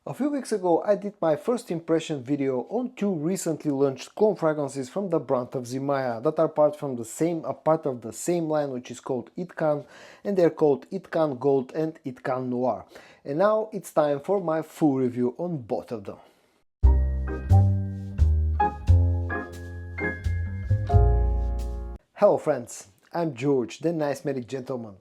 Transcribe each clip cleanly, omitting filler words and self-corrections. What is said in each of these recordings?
A few weeks ago I did my first impression video on two recently launched clone fragrances from the brand of Zimaya that are part of the same line, which is called Itqan, and they're called Itan Gold and Itqan Noir. And now it's time for my full review on both of them. Hello friends, I'm George, the nice medic gentleman.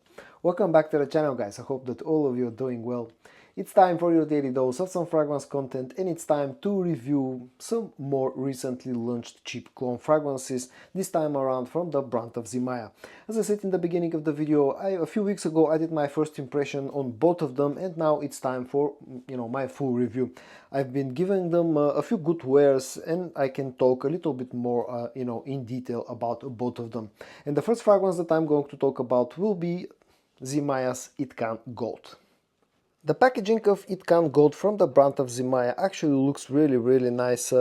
Welcome back to the channel, guys. I hope that all of you are doing well. It's time for your daily dose of some fragrance content, and it's time to review some more recently launched cheap clone fragrances, this time around from the brand of Zimaya. As I said in the beginning of the video, a few weeks ago I did my first impression on both of them, and now it's time for my full review. I've been giving them a few good wears, and I can talk a little bit more in detail about both of them. And the first fragrance that I'm going to talk about will be Zimaya's Itqan Gold. The packaging of Itqan Gold from the brand of Zimaya actually looks really nice.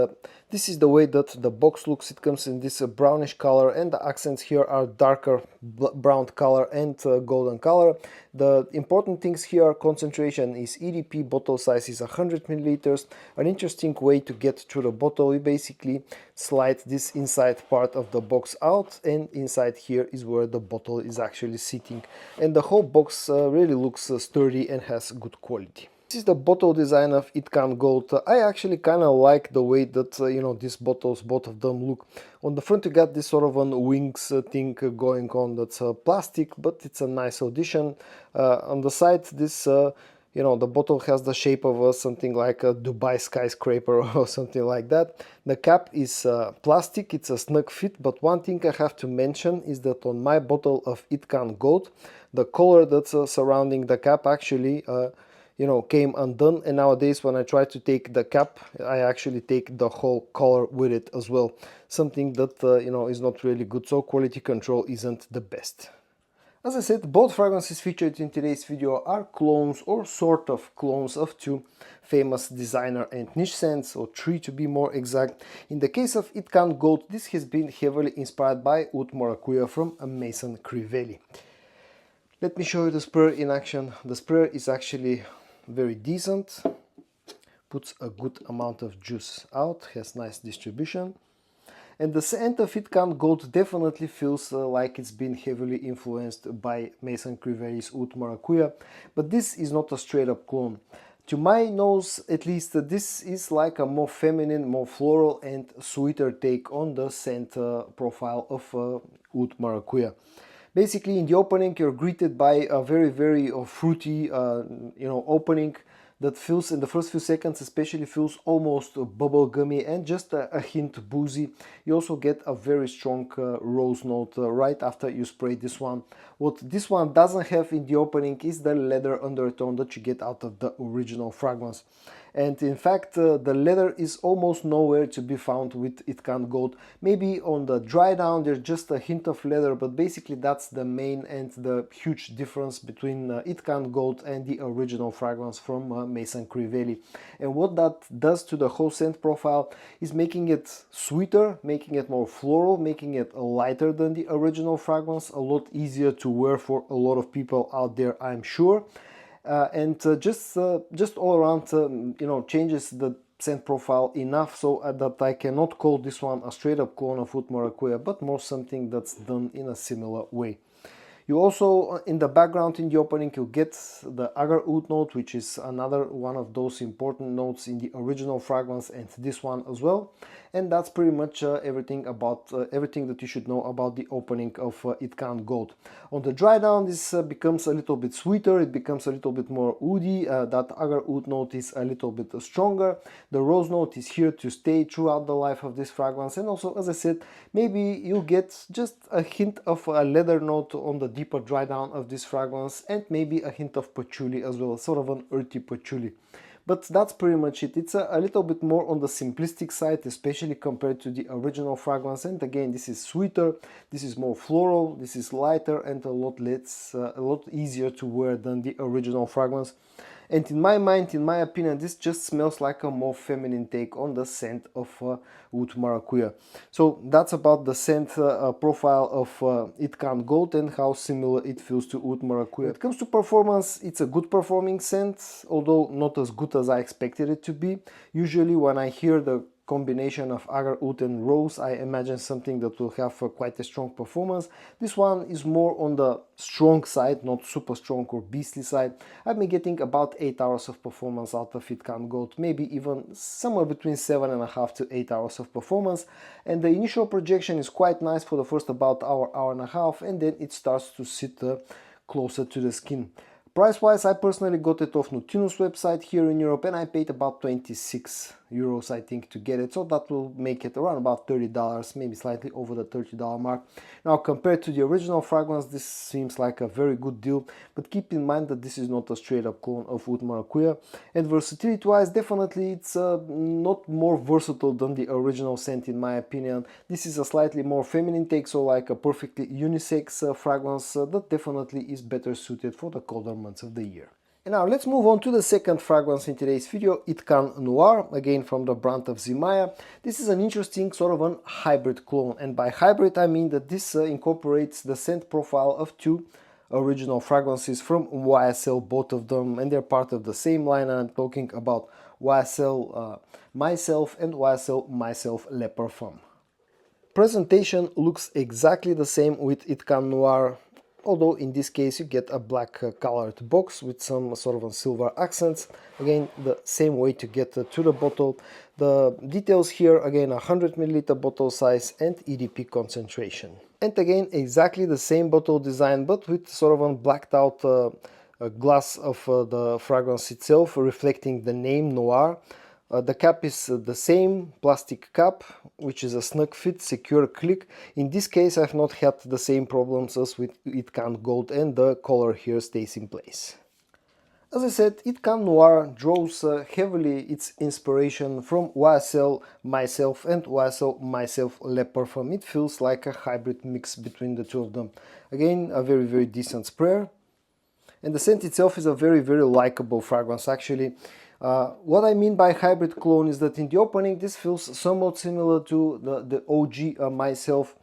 This is the way that the box looks. It comes in this brownish color, and the accents here are darker brown color and golden color. The important things here are concentration is EDP, bottle size is 100 milliliters. An interesting way to get through the bottle, you basically slide this inside part of the box out, and inside here is where the bottle is actually sitting, and the whole box really looks sturdy and has good quality. This is the bottle design of Itqan Gold. I actually kind of like the way that these bottles, both of them, look. On the front you got this sort of a wings thing going on, that's plastic, but it's a nice addition. On the side, this the bottle has the shape of something like a Dubai skyscraper or something like that. The cap is plastic, it's a snug fit, but one thing I have to mention is that on my bottle of Itqan Gold, the color that's surrounding the cap actually came undone, and nowadays when I try to take the cap, I actually take the whole color with it as well. Something that is not really good, so quality control isn't the best. As I said, both fragrances featured in today's video are clones, or sort of clones, of two famous designer and niche scents, or three to be more exact. In the case of Itqan Gold, this has been heavily inspired by Oud Maracuja from Maison Crivelli. Let me show you the spray in action. The spray is actually very decent, puts a good amount of juice out, has nice distribution, and the scent of Itqan Gold definitely feels like it's been heavily influenced by Maison Crivelli's Oud Maracuja, but this is not a straight up clone. To my nose, at least, this is like a more feminine, more floral and sweeter take on the scent profile of Oud Maracuja. Basically, in the opening, you're greeted by a very fruity, opening that feels, in the first few seconds especially, feels almost bubblegummy and just a hint boozy. You also get a very strong rose note right after you spray this one. What this one doesn't have in the opening is the leather undertone that you get out of the original fragrance. And in fact, the leather is almost nowhere to be found with Itqan Gold. Maybe on the dry down there's just a hint of leather, but basically that's the main and the huge difference between Itqan Gold and the original fragrance from Maison Crivelli. And what that does to the whole scent profile is making it sweeter, making it more floral, making it lighter than the original fragrance, a lot easier to wear for a lot of people out there, I'm sure. And just all around changes the scent profile enough so that I cannot call this one a straight up clone of Oud Maracuja, but more something that's done in a similar way. You also, in the background, in the opening, you get the agar oud note, which is another one of those important notes in the original fragrance and this one as well. And that's pretty much everything that you should know about the opening of Itqan Gold. On the dry down, this becomes a little bit sweeter, it becomes a little bit more woody. That agar oud note is a little bit stronger. The rose note is here to stay throughout the life of this fragrance, and also, as I said, maybe you get just a hint of a leather note on the deeper dry down of this fragrance, and maybe a hint of patchouli as well, sort of an earthy patchouli. But that's pretty much it. It's a little bit more on the simplistic side, especially compared to the original fragrance. And again, this is sweeter, this is more floral, this is lighter, and a lot easier to wear than the original fragrance. And in my mind, in my opinion, this just smells like a more feminine take on the scent of Oud Maracuja. So that's about the scent profile of Itqan Gold and how similar it feels to Oud Maracuja. When it comes to performance, it's a good performing scent, although not as good as I expected it to be. Usually when I hear the combination of agar, oud and rose, I imagine something that will have quite a strong performance. This one is more on the strong side, not super strong or beastly side. I've been getting about 8 hours of performance out of Itqan Gold, maybe even somewhere between 7.5 to 8 hours of performance. And the initial projection is quite nice for the first about hour and a half, and then it starts to sit closer to the skin. Price-wise, I personally got it off Notino's website here in Europe, and I paid about 26 euros, I think, to get it. So that will make it around about $30, maybe slightly over the $30 mark. Now, compared to the original fragrance, this seems like a very good deal, but keep in mind that this is not a straight-up clone of Oud Maracuja. And versatility-wise, definitely it's not more versatile than the original scent, in my opinion. This is a slightly more feminine take, so like a perfectly unisex fragrance that definitely is better suited for the colder months of the year. And now let's move on to the second fragrance in today's video, Itqan Noir, again from the brand of Zimaya. This is an interesting sort of an hybrid clone, and by hybrid I mean that this incorporates the scent profile of two original fragrances from YSL, both of them, and they're part of the same line. I'm talking about YSL MySelf and YSL MySelf Le Parfum. Presentation looks exactly the same with Itqan Noir, although in this case you get a black colored box with some sort of silver accents. Again, the same way to get to the bottle. The details here, again, 100 ml bottle size and EDP concentration. And again, exactly the same bottle design, but with sort of a blacked out glass of the fragrance itself, reflecting the name Noir. The cap is the same plastic cap, which is a snug fit, secure click. In this case, I've not had the same problems as with Itqan Gold, and the color here stays in place. As I said, Itqan Noir draws heavily its inspiration from YSL MySelf and YSL MySelf Le Parfum. It feels like a hybrid mix between the two of them. Again, a very decent sprayer. And the scent itself is a very likable fragrance, actually. What I mean by hybrid clone is that in the opening this feels somewhat similar to the OG MySelf,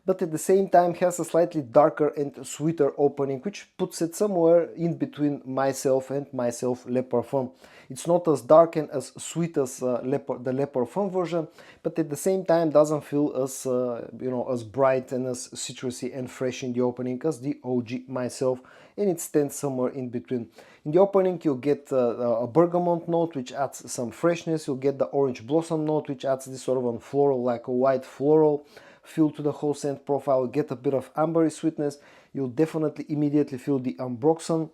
but at the same time has a slightly darker and sweeter opening, which puts it somewhere in between MySelf and MySelf Le Parfum. It's not as dark and as sweet as the Le Parfum version, but at the same time doesn't feel as as bright and as citrusy and fresh in the opening as the OG MySelf, and it stands somewhere in between. In the opening you'll get a bergamot note, which adds some freshness. You'll get the orange blossom note, which adds this sort of a floral, like a white floral feel to the whole scent profile. You'll get a bit of ambery sweetness. You'll definitely immediately feel the ambroxan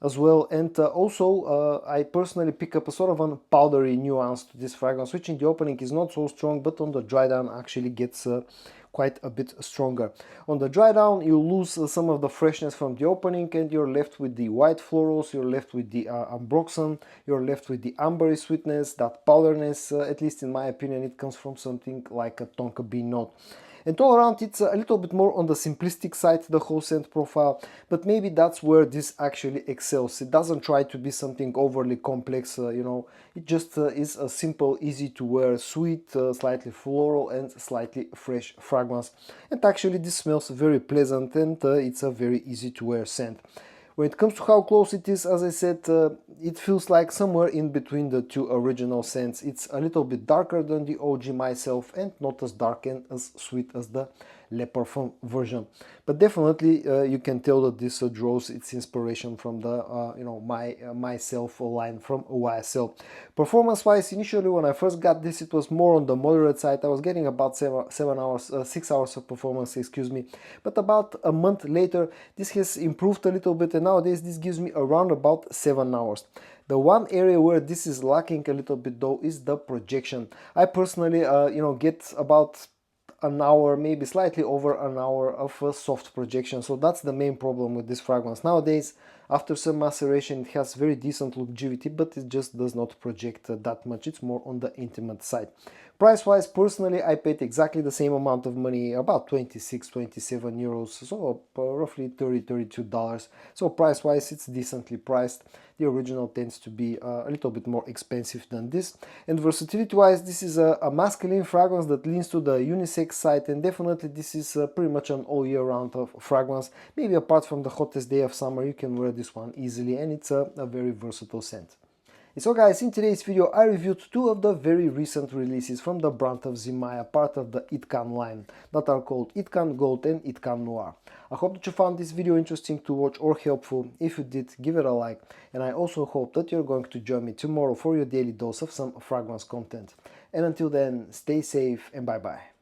as well, and also I personally pick up a sort of a powdery nuance to this fragrance, which in the opening is not so strong, but on the dry down actually gets quite a bit stronger. On the dry down you lose some of the freshness from the opening, and you're left with the white florals, you're left with the ambroxan, you're left with the ambery sweetness, that powderness. At least in my opinion it comes from something like a tonka bean note. And all around it's a little bit more on the simplistic side, the whole scent profile, but maybe that's where this actually excels. It doesn't try to be something overly complex, it just is a simple, easy to wear, sweet, slightly floral and slightly fresh fragrance. And actually this smells very pleasant, and it's a very easy to wear scent. When it comes to how close it is, as I said, it feels like somewhere in between the two original scents. It's a little bit darker than the OG MySelf and not as dark and as sweet as the Le Parfum version. But definitely you can tell that this draws its inspiration from the MySelf line from YSL. Performance-wise, initially when I first got this, it was more on the moderate side. I was getting about 6 hours of performance, excuse me. But about a month later, this has improved a little bit, and nowadays this gives me around about 7 hours. The one area where this is lacking a little bit though is the projection. I personally get about an hour, maybe slightly over an hour of a soft projection. So that's the main problem with this fragrance. Nowadays, after some maceration, it has very decent longevity, but it just does not project that much. It's more on the intimate side. Price-wise, personally, I paid exactly the same amount of money, about 26-27 euros, so roughly $30-32. So price-wise, it's decently priced. The original tends to be a little bit more expensive than this. And versatility wise, this is a masculine fragrance that leans to the unisex side, and definitely this is pretty much an all year round of fragrance. Maybe apart from the hottest day of summer, you can wear this one easily, and it's a very versatile scent. So guys, in today's video I reviewed two of the very recent releases from the brand of Zimaya, part of the Itqan line, that are called Itqan Gold and Itqan Noir. I hope that you found this video interesting to watch or helpful. If you did, give it a like, and I also hope that you're going to join me tomorrow for your daily dose of some fragrance content. And until then, stay safe and bye bye.